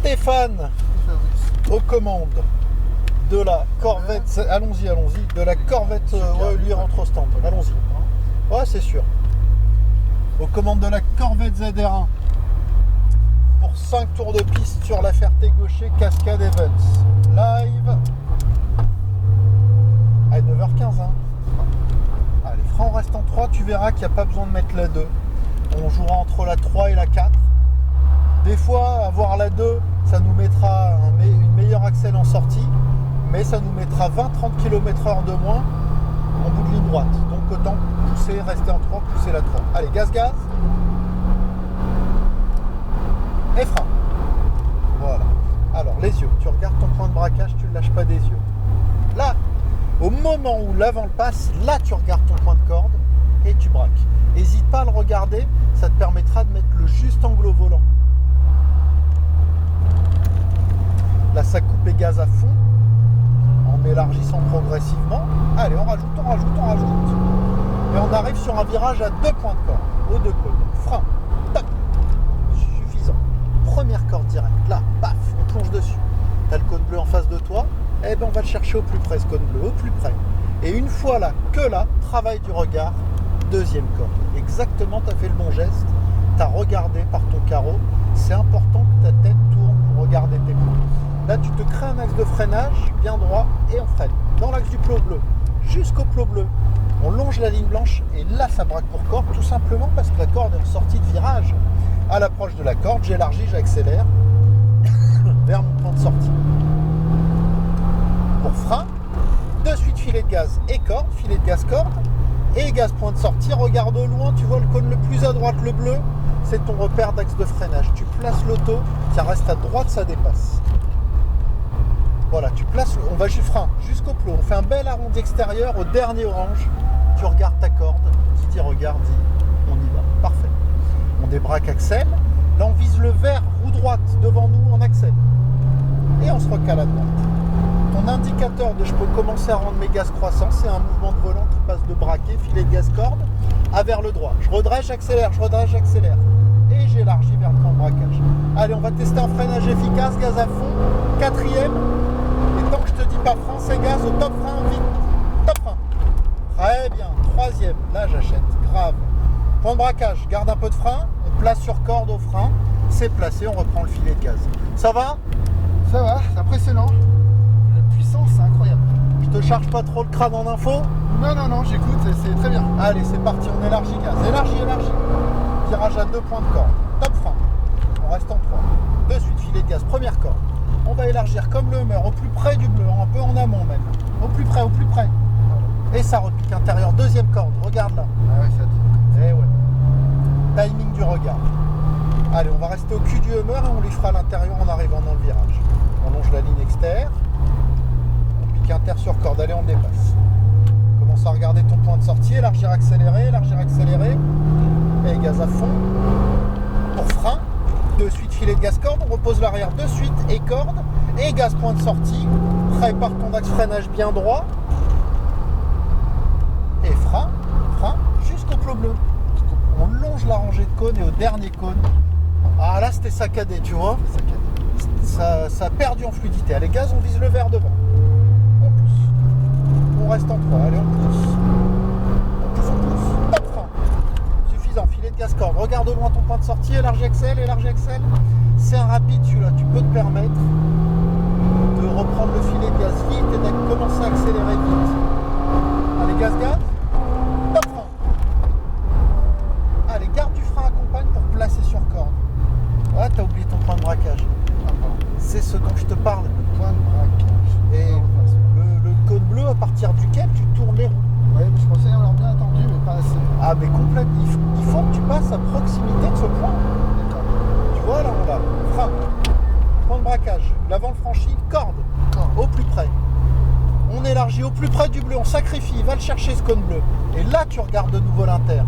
Stéphane aux commandes de la Corvette. Allons-y, de la Corvette. Ouais, lui rentre au stand. Allons-y. Ouais, c'est sûr. Aux commandes de la Corvette ZR1 pour 5 tours de piste sur la Ferté-Gaucher Cascade Events. Live à 9h15. Hein. Ah, les freins restent en 3, tu verras qu'il n'y a pas besoin de mettre la 2. On jouera entre la 3 et la 4. Des fois, avoir la 2, ça nous mettra une meilleure accel en sortie, mais ça nous mettra 20-30 km/h de moins en bout de ligne droite. Donc autant pousser, rester en 3, pousser la 3. Allez, gaz. Et frein. Voilà. Alors, les yeux. Tu regardes ton point de braquage, tu ne lâches pas des yeux. Là, au moment où l'avant le passe, là, tu regardes ton point de corde et tu braques. N'hésite pas à le regarder, ça te permettra de mettre le juste angle au volant. Là, ça coupe les gaz à fond en élargissant progressivement. Allez, on rajoute. Et on arrive sur un virage à 2 points de corde, aux 2 cônes. Frein, tac, suffisant. Première corde directe, là, paf, on plonge dessus. Tu as le cône bleu en face de toi, eh ben on va le chercher au plus près, ce cône bleu, au plus près. Et une fois là, travail du regard, deuxième corde. Exactement, tu as fait le bon geste, tu as regardé par ton carreau. C'est important que ta tête tourne pour regarder tes points. Là, tu te crées un axe de freinage bien droit et on freine. Dans l'axe du plot bleu, jusqu'au plot bleu, on longe la ligne blanche et là, ça braque pour corde, tout simplement parce que la corde est en sortie de virage. À l'approche de la corde, j'élargis, j'accélère vers mon point de sortie. Pour frein, de suite filet de gaz et corde, filet de gaz corde et gaz point de sortie. Regarde au loin, tu vois le cône le plus à droite, le bleu, c'est ton repère d'axe de freinage. Tu places l'auto, ça reste à droite, ça dépasse. Voilà, tu places, on va frein jusqu'au plot. On fait un bel arrondi extérieur au dernier orange. Tu regardes ta corde. Qui dit regarde dit on y va. Parfait. On débraque accel. Là, on vise le vert roue droite devant nous en accel. Et on se recale à droite. Ton indicateur de je peux commencer à rendre mes gaz croissants, c'est un mouvement de volant qui passe de braquet, filet de gaz corde, à vers le droit. Je redresse, j'accélère. Et j'élargis vers le point de braquage. Allez, on va tester un freinage efficace, gaz à fond. 4e. Et tant que je te dis pas frein, c'est gaz au top frein, vite. Top frein. Très bien. 3e. Là, j'achète. Grave. Point de braquage. Garde un peu de frein. On place sur corde au frein. C'est placé. On reprend le filet de gaz. Ça va? Ça va, c'est impressionnant. La puissance, c'est incroyable. Je te charge pas trop le crâne en info? Non, j'écoute, c'est très bien. Allez, c'est parti. On élargit gaz. Élargis. Virage à 2 points de corde. Top frein. On reste en 3. De suite, filet de gaz. Première corde. On va élargir comme le Hummer, au plus près du bleu, un peu en amont même. Au plus près. Et ça repique intérieur. Deuxième corde. Regarde là. Ah ouais, ça. Eh ouais. Timing du regard. Allez, on va rester au cul du Hummer et on lui fera à l'intérieur en arrivant dans le virage. On longe la ligne externe. On pique inter sur corde. Allez, on dépasse. Commence à regarder ton point de sortie. Élargir, accélérer. Et gaz à fond. Pour frein. De suite, filet de gaz corde. On repose l'arrière de suite et corde. Et gaz point de sortie. Prépare ton axe freinage bien droit. Et frein jusqu'au plot bleu. On longe la rangée de cônes et au dernier cône. Ah là, c'était saccadé, tu vois. Ça a perdu en fluidité. Allez, gaz, on vise le vert devant. On pousse. On reste en 3. Allez, on pousse. Top frein. Suffisant. Filet de gaz corde. Regarde au loin ton point de sortie. Élargis accel. C'est un rapide celui-là. Tu peux te permettre de reprendre le filet de gaz vite et de commencer à accélérer vite. Allez, gaz. Top frein. Allez, garde du frein accompagne pour placer sur corde. Ah, t'as oublié ton point de braquage. C'est ce dont je te parle. Le point de braquage. Et le cône bleu à partir duquel tu tournes les roues. Ouais, je pensais avoir bien attendu, mais pas assez. Ah, mais complètement. Il faut que tu passes à proximité de ce point. D'accord. Tu vois, là, on l'a. Frein. Point de braquage. L'avant le franchi. Corde. Au plus près. On élargit au plus près du bleu. On sacrifie. Va le chercher, ce cône bleu. Et là, tu regardes de nouveau l'inter.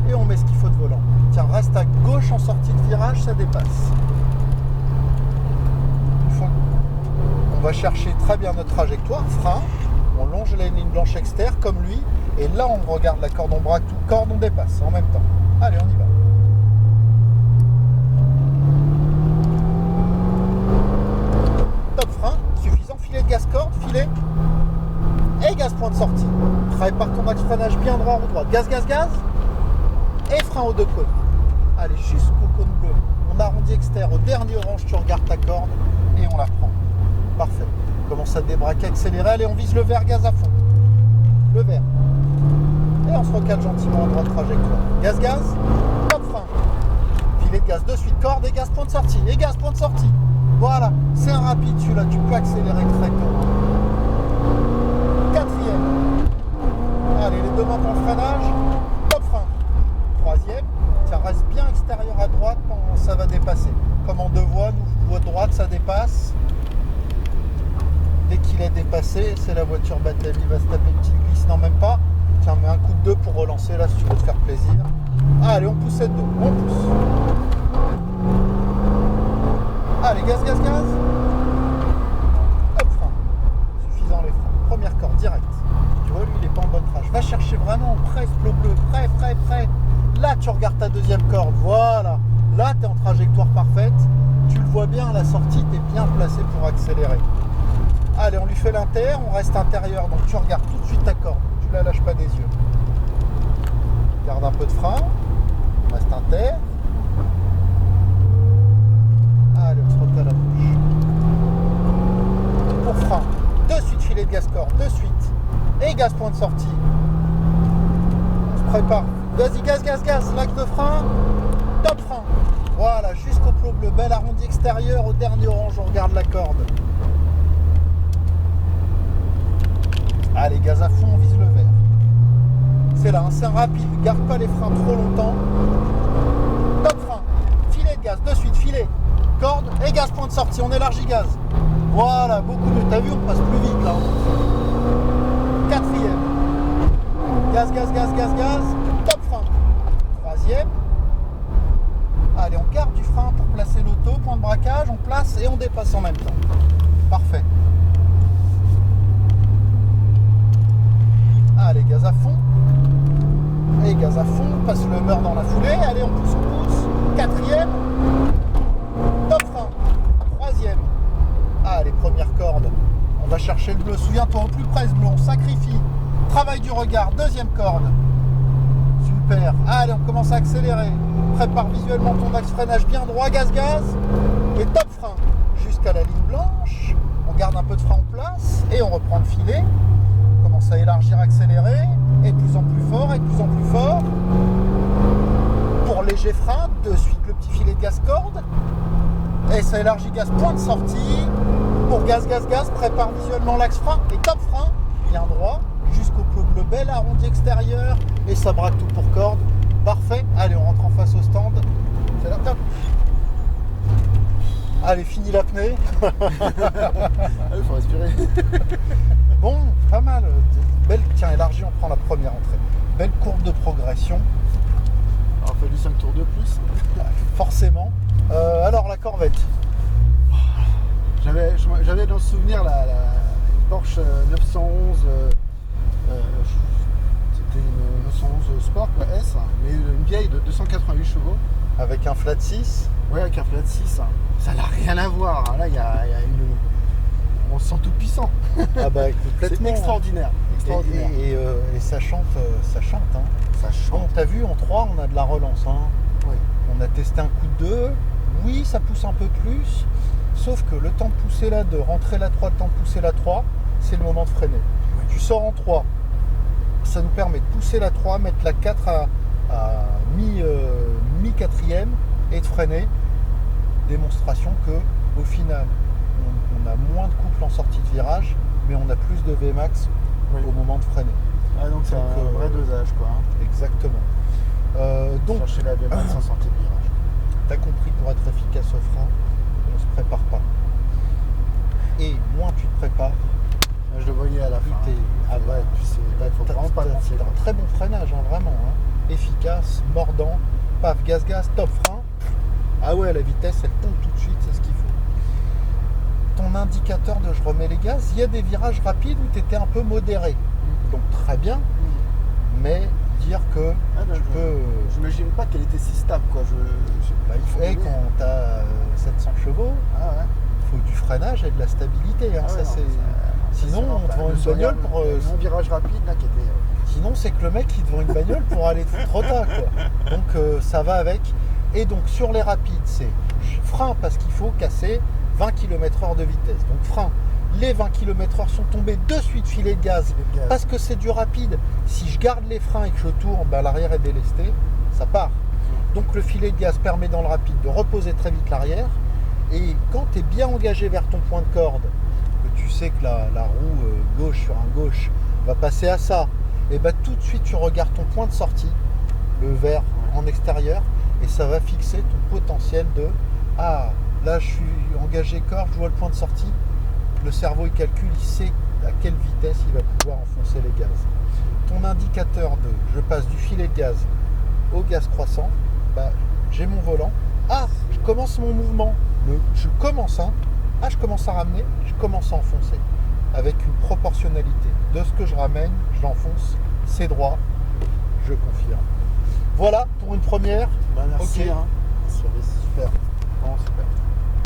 Et on met ce qu'il faut de volant. Tiens, reste à gauche en sortie de virage, ça dépasse. On va chercher très bien notre trajectoire. Frein. On longe la ligne blanche externe comme lui. Et là, on regarde la corde, on braque tout. Corde, on dépasse en même temps. Allez, on y va. sortie. Prépare ton axe freinage bien droit, roue droite. Gaz, gaz, gaz. Et frein aux 2 cônes. Allez, jusqu'au cône bleu. On arrondit externe. Au dernier orange, tu regardes ta corde et on la prend. Parfait. On commence à débraquer, accélérer. Allez, on vise le vert, gaz à fond. Le vert. Et on se recale gentiment à droite, trajectoire. Gaz, gaz. Top frein. Filet de gaz de suite, corde et gaz, point de sortie. Et gaz, point de sortie. Voilà. C'est un rapide celui-là. Tu peux accélérer très tôt. 4e. Allez, les 2 mains pour le freinage. Top frein. 3e. Tiens, reste bien extérieur à droite quand ça va dépasser. Comme en 2 voies, nous, voie droite, ça dépasse. Dès qu'il est dépassé, c'est la voiture batterie. Il va se taper une petite glisse. Non, même pas. Tiens, mets un coup de 2 pour relancer là si tu veux te faire plaisir. Allez, on pousse cette 2. On pousse. Allez, gaz, gaz, gaz. Hop, frein. Suffisant les freins. Première corde, direct. Tu vois, lui, il n'est pas en bonne trage. Va chercher vraiment, presse le bleu. Prêt, prêt, prêt. Là, tu regardes ta 2e corde. Voilà. Là, tu es en trajectoire parfaite. Tu le vois bien à la sortie, tu es bien placé pour accélérer. Allez, on lui fait l'inter, on reste intérieur. Donc, tu regardes tout de suite ta corde. Tu la lâches pas des yeux. Garde un peu de frein. On reste inter. Allez, on se recale à la bouche. Pour frein. De suite, filet de gaz corde. De suite. Et gaz, point de sortie. On se prépare. Vas-y, gaz, gaz, gaz. L'axe de frein. Top frein. Voilà, jusqu'au plot bleu. Belle arrondi extérieur. Au dernier orange, on regarde la corde. Allez, gaz à fond, on vise le vert. C'est là, hein, c'est un rapide. Garde pas les freins trop longtemps. Top frein. Filet de gaz. De suite, filet. Corde et gaz, point de sortie. On élargit gaz. Voilà, beaucoup mieux. T'as vu, on passe plus vite là. 4e. Gaz, gaz, gaz, gaz, gaz. Top frein. 3e. Allez, on garde du frein pour placer l'auto. Point de braquage, on place et on dépasse en même temps. Parfait. Allez, gaz à fond. Et gaz à fond. Passe le meur dans la foulée. Allez, on pousse, on pousse. 4e. Top frein. 3e. Allez, première corde. On va chercher le bleu. Souviens-toi, au plus près ce bleu, on sacrifie. Travail du regard. 2e corde. Super. Allez, on commence à accélérer. Prépare visuellement ton axe freinage bien droit. Gaz, gaz. Et top frein. Jusqu'à la ligne blanche. On garde un peu de frein en place. Et on reprend le filet. On commence à élargir, accélérer. Et de plus en plus fort, et de plus en plus fort. Pour léger frein. De suite le petit filet de gaz corde. Et ça élargit gaz, point de sortie. Pour gaz, gaz, gaz, prépare visuellement l'axe frein et top frein, bien droit, jusqu'au plot bleu, bel arrondi extérieur. Et ça braque tout pour corde. Parfait. Allez, on rentre en face au stand. C'est là, top. Allez, fini l'apnée. Il faut respirer. Bon, pas mal. Belle, tiens, élargi, on prend la première entrée. Belle courbe de progression. Alors, il fallu 5 tours de plus. Forcément. Alors, la Corvette. J'avais dans le souvenir la Porsche 911. C'était une 911 Sport, quoi, S, mais une vieille de 288 chevaux. Avec un flat 6. Ouais, avec un flat 6. Ça n'a rien à voir. Là, il y a une. On se sent tout puissant. Ah bah complètement. C'est extraordinaire. Extraordinaire. Et ça chante, ça chante. Hein. Ça chante. Bon, t'as vu, en 3, on a de la relance. Hein. Oui. On a testé un coup de 2. Oui, ça pousse un peu plus. Sauf que le temps de pousser la 2, rentrer la 3, le temps de pousser la 3, c'est le moment de freiner. Oui. Tu sors en 3. Ça nous permet de pousser la 3, mettre la 4 à mi-4e et de freiner. Démonstration que au final, on a moins de couple en sortie de virage, mais on a plus de Vmax au moment de freiner. Ah, donc c'est un vrai dosage, quoi. Exactement. Donc, chercher la Vmax en sortie de virage. Tu as compris, pour être efficace au frein, on ne se prépare pas. Et moins tu te prépares, je le voyais à la fin. Ah ouais, tu sais, il faut vraiment pas lancer. C'est un très bon freinage, hein, vraiment. Hein. Efficace, mordant, paf, gaz, gaz, top frein. Ah ouais, la vitesse, elle tombe tout de suite, c'est ce qu'il faut. Ton indicateur de je remets les gaz, il y a des virages rapides où tu étais un peu modéré. Donc très bien, mais dire que tu peux... J'imagine pas qu'elle était si stable, quoi. Quand tu as 700 chevaux, il faut du freinage et de la stabilité. Hein. Ah ouais, Sinon, on te vend une bagnole pour. Mon virage rapide là qui était. Sinon, c'est que le mec il te vend une bagnole pour aller te foutre au tas, quoi. Donc ça va avec. Et donc sur les rapides, c'est frein parce qu'il faut casser 20 km/h de vitesse. Donc frein. Les 20 km/h sont tombés de suite, filet de gaz. Parce que c'est du rapide. Si je garde les freins et que je tourne, ben, l'arrière est délesté, ça part. Donc le filet de gaz permet dans le rapide de reposer très vite l'arrière. Et quand tu es bien engagé vers ton point de corde, que tu sais que la roue gauche sur un gauche va passer à ça, et ben tout de suite tu regardes ton point de sortie, le vert en extérieur, et ça va fixer ton potentiel de ah, là je suis engagé corde, je vois le point de sortie. Le cerveau il calcule, il sait à quelle vitesse il va pouvoir enfoncer les gaz. Ton indicateur de je passe du filet de gaz au gaz croissant, bah, j'ai mon volant. Ah, je commence mon mouvement. Je commence à ramener, je commence à enfoncer. Avec une proportionnalité de ce que je ramène, je l'enfonce, c'est droit, je confirme. Voilà pour une première. Bah, merci. Ok. Hein. Super. Vraiment super.